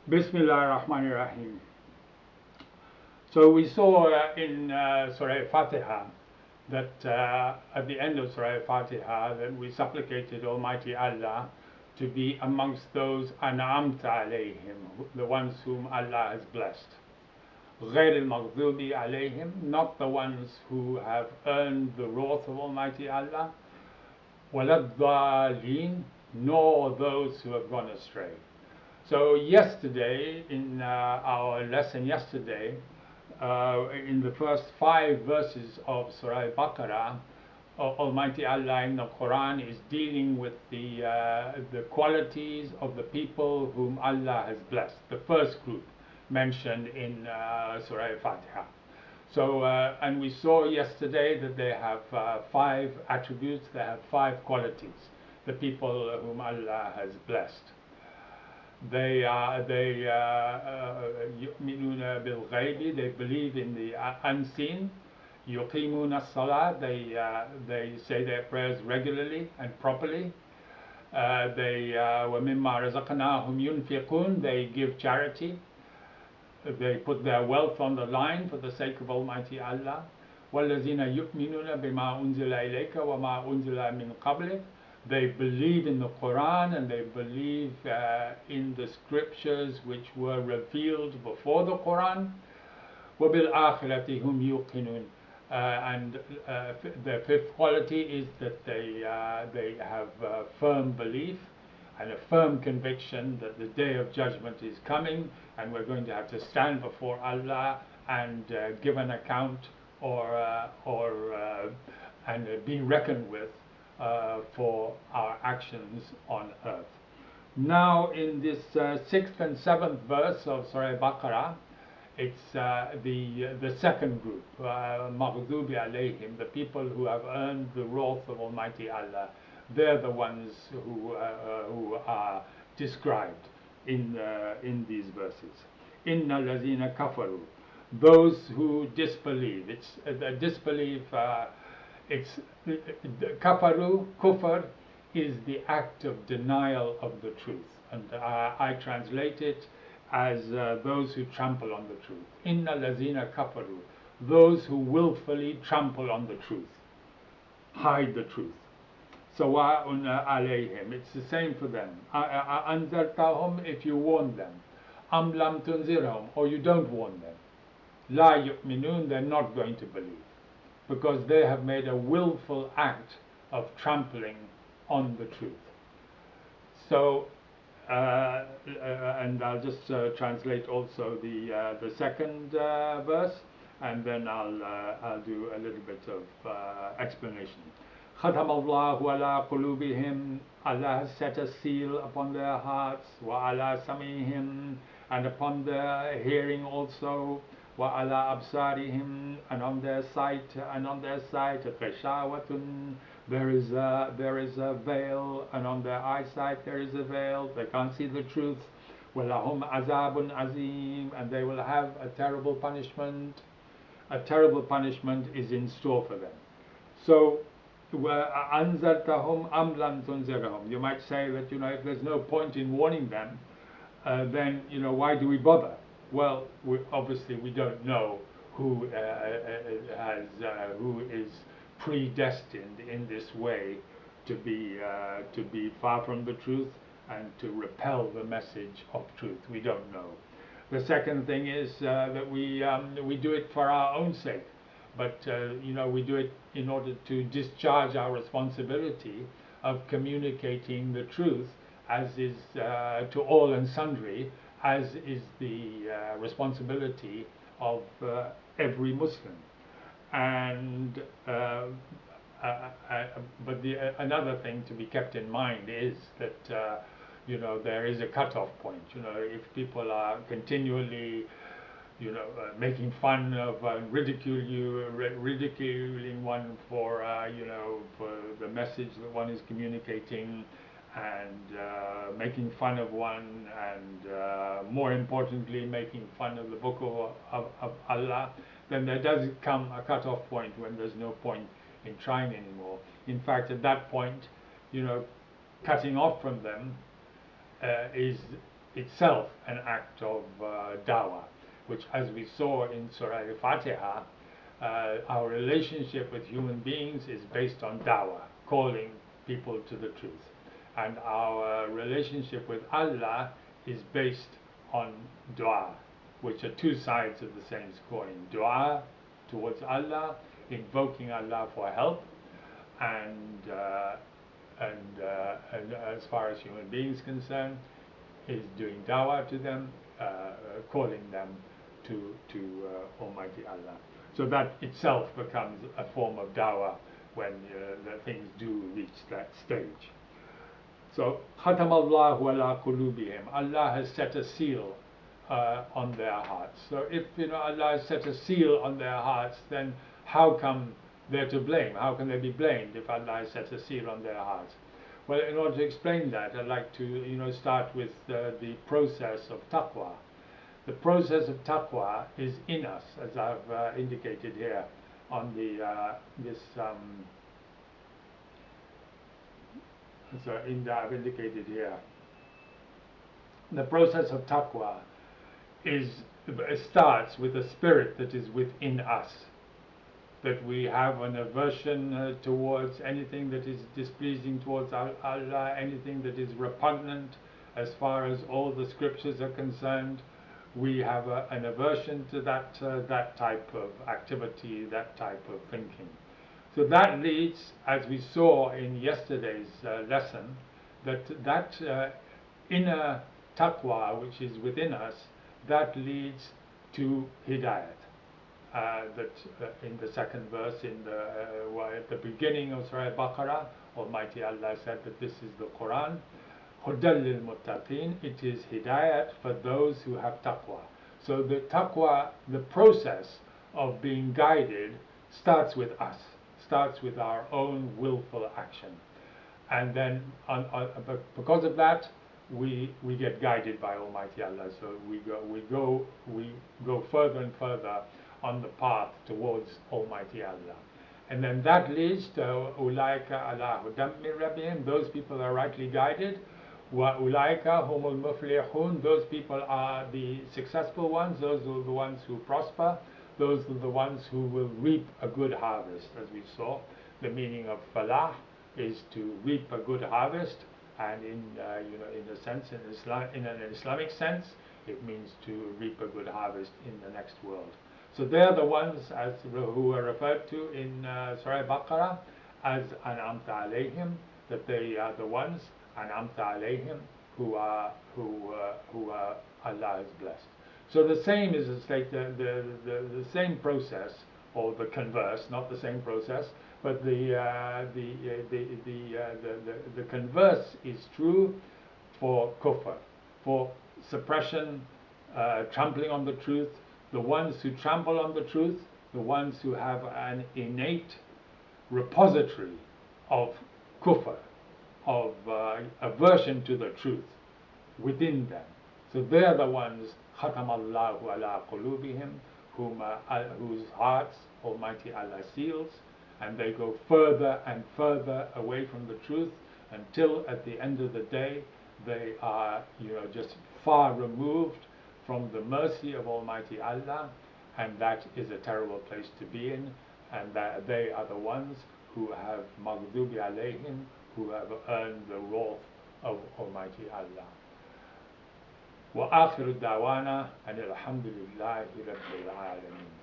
Bismillah ar-Rahman ar-Rahim. So we saw in Surah al-Fatihah that at the end of Surah al-Fatihah that we supplicated Almighty Allah to be amongst those an'amta alayhim, the ones whom Allah has blessed. غير المغضوب عليهم, not the ones who have earned the wrath of Almighty Allah, ولا الضالين, nor those who have gone astray. So yesterday, in our lesson yesterday, in the first 5 verses of Surah al Baqarah, Almighty Allah in the Quran is dealing with the qualities of the people whom Allah has blessed, the first group mentioned in Surah al-Fatihah. So, and we saw yesterday that they have 5 attributes, they have 5 qualities, the people whom Allah has blessed. They يؤمنون بالغيب, they believe in the unseen. يقيمون الصلاة, they say their prayers regularly and properly. They ومما رزقناهم ينفقون, they give charity. They put their wealth on the line for the sake of Almighty Allah. وَالَّذِينَ يُؤْمِنُونَ بِمَا أُنزِلَ إِلَيْكَ وَمَا أُنزِلَ مِنْ قَبْلِكَ. They believe in the Quran and they believe in the scriptures which were revealed before the Quran. وَبِالْآخِرَةِ هُمْ يُوقِنُونَ. And the 5th quality is that they have firm belief and a firm conviction that the day of judgment is coming and we're going to have to stand before Allah and give an account and be reckoned with for our actions on earth. Now in this 6th and 7th verse of Surah al-Baqarah, it's the second group, Maghdubi alayhim, the people who have earned the wrath of Almighty Allah. They're the ones who are described in these verses. Inna lazina kafaru, those who disbelieve. It's disbelief. It's kafaru. Kufr is the act of denial of the truth, and I translate it as those who trample on the truth. Inna lazina kafaru, those who willfully trample on the truth, hide the truth. Sawa'un alayhim, it's the same for them. Anzartahum, if you warn them. Am lam tunzirhum, or you don't warn them. La yu'minun, they're not going to believe, because they have made a willful act of trampling on the truth. So, and I'll just translate also the second verse, and then I'll do a little bit of explanation. ختم الله على قلوبهم, Allah has set a seal upon their hearts, وعلى سمعهم, and upon their hearing also, وعلى أبصارهم, and on their sight, غشاوة, there is a veil, and on their eyesight there is a veil, they can't see the truth. وَلَهُمْ عَذَابٌ عَظِيمٌ, and they will have a terrible punishment. A terrible punishment is in store for them. So, أَنذَرْتَهُمْ أَمْ لَمْ تُنذِرْهُمْ, you might say that, if there's no point in warning them, then, why do we bother? Well, obviously we don't know who is predestined in this way to be far from the truth and to repel the message of truth. We don't know. The second thing is that we do it for our own sake, but we do it in order to discharge our responsibility of communicating the truth, as is to all and sundry, as is the responsibility of every Muslim. And but another thing to be kept in mind is that there is a cutoff point. If people are continually making fun of ridiculing one for for the message that one is communicating, and making fun of one, and more importantly making fun of the book of Allah, then there does come a cut-off point when there's no point in trying anymore. In fact, at that point, cutting off from them is itself an act of dawah, which, as we saw in Surah al Fatiha, our relationship with human beings is based on dawah, calling people to the truth. And our relationship with Allah is based on dua, which are two sides of the same coin. Dua towards Allah, invoking Allah for help, and as far as human beings concerned, is doing dawah to them, calling them to Almighty Allah. So that itself becomes a form of dawah when the things do reach that stage. So, khatam Allahu ala qulubihim. Allah has set a seal on their hearts. So if Allah has set a seal on their hearts, then how come they're to blame? How can they be blamed if Allah has set a seal on their hearts? Well, in order to explain that, I'd like to start with the process of taqwa. The process of taqwa is in us, as I've indicated here on the I've indicated here. The process of taqwa starts with a spirit that is within us, that we have an aversion towards anything that is displeasing towards Allah, anything that is repugnant as far as all the scriptures are concerned. We have an aversion to that type of activity, that type of thinking. So that leads, as we saw in yesterday's lesson, that inner taqwa which is within us, that leads to hidayat. In the second verse, at the beginning of Surah al Baqarah, Almighty Allah said that this is the Quran. Hudal lil muttaqin, it is hidayat for those who have taqwa. So the taqwa, the process of being guided, starts with us, starts with our own willful action, and then because of that, we get guided by Almighty Allah. So we go further and further on the path towards Almighty Allah, and then that leads to ulaika ala hudam min rabbihim. Those people are rightly guided. Wa ulaika humul muflihun. Those people are the successful ones. Those are the ones who prosper. Those are the ones who will reap a good harvest. As we saw, the meaning of falah is to reap a good harvest, and in a sense, in an Islamic sense, it means to reap a good harvest in the next world. So they are the ones who are referred to in Surah al Baqarah as an'amta alayhim, that they are the ones an'amta alayhim who Allah has blessed. So the same is like the same process, or the converse, not the same process, but the converse is true for kufr, for suppression, trampling on the truth. The ones who trample on the truth, the ones who have an innate repository of kufr, of aversion to the truth within them. So they are the ones, khatam Allahu ala qulubihim, whose hearts Almighty Allah seals, and they go further and further away from the truth until at the end of the day they are just far removed from the mercy of Almighty Allah, and that is a terrible place to be in, and that they are the ones who have maghdubi alayhim, who have earned the wrath of Almighty Allah. Wa akhiru da'wana and alhamdulillahi rabbil alamin.